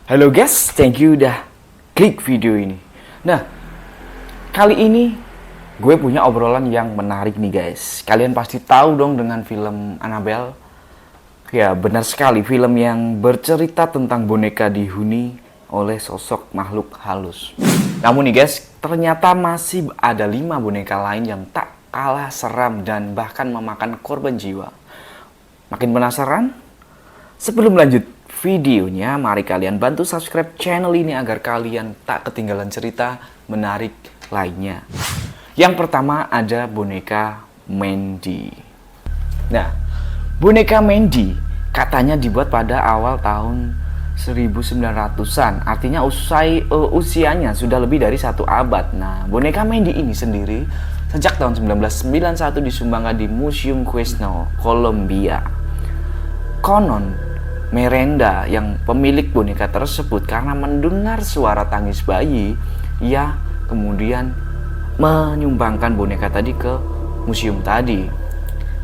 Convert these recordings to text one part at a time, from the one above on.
Halo guys, thank you udah klik video ini. Nah, kali ini gue punya obrolan yang menarik nih guys. Kalian pasti tahu dong dengan film Annabelle. Ya, benar sekali, film yang bercerita tentang boneka dihuni oleh sosok makhluk halus. Namun nih guys, ternyata masih ada 5 boneka lain yang tak kalah seram dan bahkan memakan korban jiwa. Makin penasaran? Sebelum lanjut videonya, mari kalian bantu subscribe channel ini agar kalian tak ketinggalan cerita menarik lainnya. Yang pertama ada boneka Mandy. Nah, boneka Mandy katanya dibuat pada awal tahun 1900-an, artinya usianya sudah lebih dari 1 abad. Nah, boneka Mandy ini sendiri sejak tahun 1991 disumbangkan di Museum Quesnel, Kolombia. Konon Miranda yang pemilik boneka tersebut karena mendengar suara tangis bayi, ia kemudian menyumbangkan boneka tadi ke museum tadi.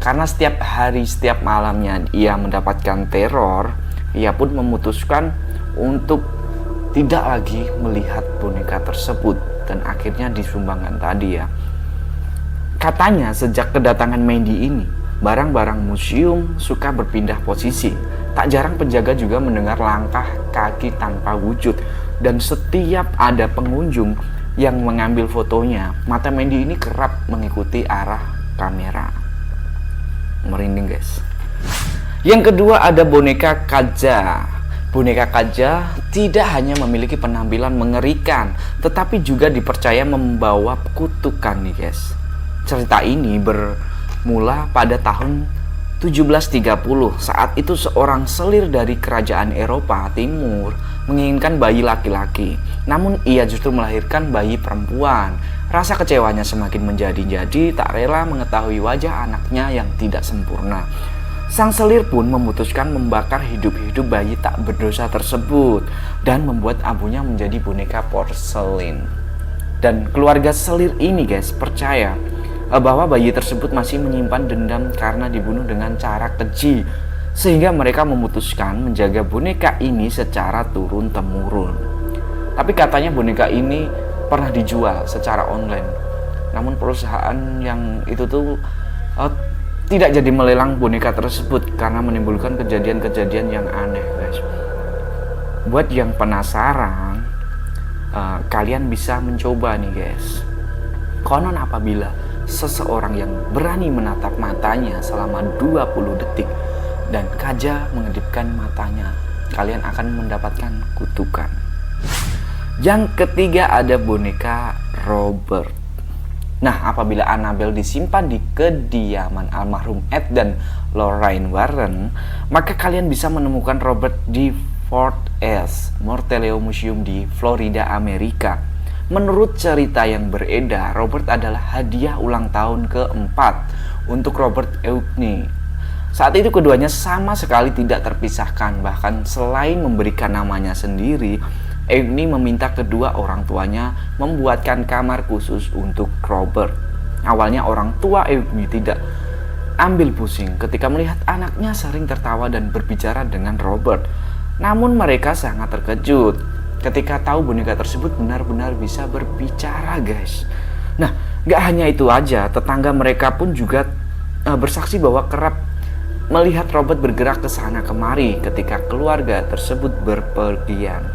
Karena setiap hari, setiap malamnya ia mendapatkan teror, ia pun memutuskan untuk tidak lagi melihat boneka tersebut dan akhirnya disumbangkan tadi ya. Katanya sejak kedatangan Mandy ini, barang-barang museum suka berpindah posisi. Tak jarang penjaga juga mendengar langkah kaki tanpa wujud. Dan setiap ada pengunjung yang mengambil fotonya, mata Mandy ini kerap mengikuti arah kamera. Merinding guys. Yang kedua ada boneka Kaja. Boneka Kaja tidak hanya memiliki penampilan mengerikan, tetapi juga dipercaya membawa kutukan nih guys. Cerita ini bermula pada tahun 1730. Saat itu seorang selir dari kerajaan Eropa Timur menginginkan bayi laki-laki, namun ia justru melahirkan bayi perempuan. Rasa kecewanya semakin menjadi-jadi, tak rela mengetahui wajah anaknya yang tidak sempurna. Sang selir pun memutuskan membakar hidup-hidup bayi tak berdosa tersebut dan membuat abunya menjadi boneka porselin. Dan keluarga selir ini guys percaya bahwa bayi tersebut masih menyimpan dendam karena dibunuh dengan cara keji, sehingga mereka memutuskan menjaga boneka ini secara turun-temurun. Tapi katanya boneka ini pernah dijual secara online, namun perusahaan yang itu tuh tidak jadi melelang boneka tersebut karena menimbulkan kejadian-kejadian yang aneh guys. Buat yang penasaran, kalian bisa mencoba nih guys. Konon apabila seseorang yang berani menatap matanya selama 20 detik dan Kaja mengedipkan matanya, kalian akan mendapatkan kutukan. Yang ketiga ada boneka Robert. Nah, apabila Annabelle disimpan di kediaman almarhum Ed dan Lorraine Warren, maka kalian bisa menemukan Robert di Fort S. Mortello Museum di Florida, Amerika. Menurut cerita yang beredar, Robert adalah hadiah ulang tahun keempat untuk Robert Eugene. Saat itu keduanya sama sekali tidak terpisahkan. Bahkan selain memberikan namanya sendiri, Eugene meminta kedua orang tuanya membuatkan kamar khusus untuk Robert. Awalnya orang tua Eugene tidak ambil pusing ketika melihat anaknya sering tertawa dan berbicara dengan Robert. Namun mereka sangat terkejut ketika tahu boneka tersebut benar-benar bisa berbicara guys. Nah, gak hanya itu aja, tetangga mereka pun juga bersaksi bahwa kerap melihat Robert bergerak ke sana kemari ketika keluarga tersebut berpergian.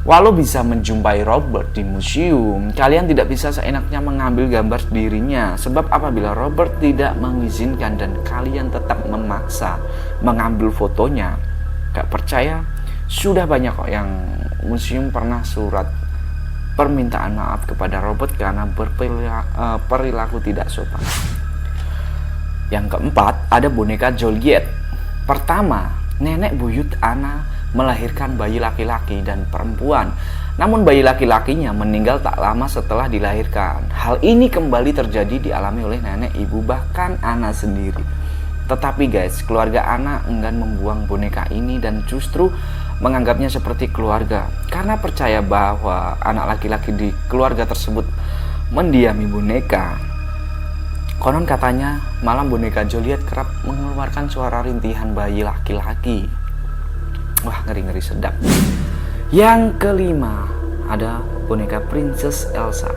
Walau bisa menjumpai Robert di museum, kalian tidak bisa seenaknya mengambil gambar dirinya. Sebab apabila Robert tidak mengizinkan dan kalian tetap memaksa mengambil fotonya, gak percaya, sudah banyak kok yang museum pernah surat permintaan maaf kepada Robert karena berperilaku tidak sopan. Yang keempat ada boneka Joliet. Pertama, nenek buyut Anna melahirkan bayi laki-laki dan perempuan. Namun bayi laki-lakinya meninggal tak lama setelah dilahirkan. Hal ini kembali terjadi dialami oleh nenek ibu bahkan Anna sendiri. Tetapi guys, keluarga Anna enggan membuang boneka ini dan justru menganggapnya seperti keluarga karena percaya bahwa anak laki-laki di keluarga tersebut mendiami boneka. Konon katanya malam boneka Joliet kerap mengeluarkan suara rintihan bayi laki-laki. Wah, ngeri-ngeri sedap. Yang kelima ada boneka Princess Elsa.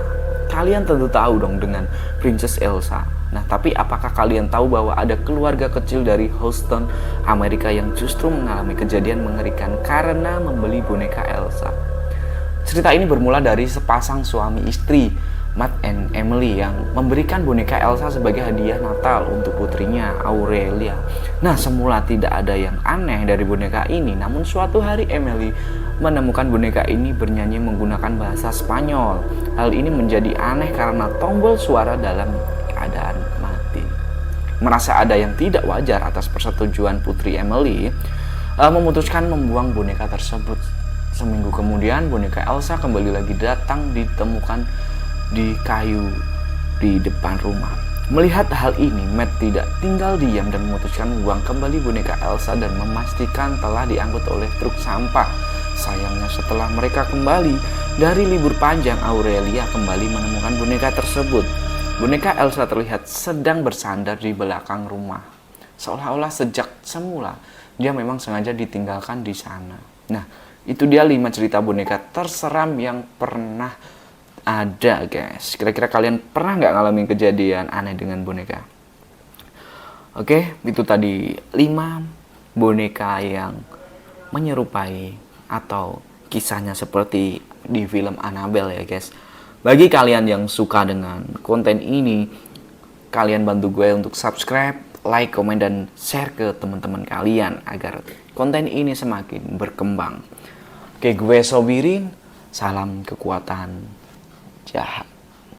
Kalian tentu tahu dong dengan Princess Elsa. Nah, tapi apakah kalian tahu bahwa ada keluarga kecil dari Houston, Amerika yang justru mengalami kejadian mengerikan karena membeli boneka Elsa? Cerita ini bermula dari sepasang suami istri, Matt and Emily, yang memberikan boneka Elsa sebagai hadiah Natal untuk putrinya, Aurelia. Nah, semula tidak ada yang aneh dari boneka ini, namun suatu hari Emily menemukan boneka ini bernyanyi menggunakan bahasa Spanyol. Hal ini menjadi aneh karena tombol suara dalam keadaan mati. Merasa ada yang tidak wajar atas persetujuan putri Emily, memutuskan membuang boneka tersebut. Seminggu kemudian boneka Elsa kembali lagi datang ditemukan di kayu di depan rumah. Melihat hal ini, Matt tidak tinggal diam dan memutuskan membuang kembali boneka Elsa dan memastikan telah diangkut oleh truk sampah. Sayangnya setelah mereka kembali dari libur panjang, Aurelia kembali menemukan boneka tersebut. Boneka Elsa terlihat sedang bersandar di belakang rumah. Seolah-olah sejak semula dia memang sengaja ditinggalkan di sana. Nah, itu dia 5 cerita boneka terseram yang pernah ada, guys. Kira-kira kalian pernah nggak ngalamin kejadian aneh dengan boneka? Oke, itu tadi 5 boneka yang menyerupai atau kisahnya seperti di film Annabelle ya, guys. Bagi kalian yang suka dengan konten ini, kalian bantu gue untuk subscribe, like, komen, dan share ke teman-teman kalian agar konten ini semakin berkembang. Oke, gue Sobirin, salam kekuatan jahat.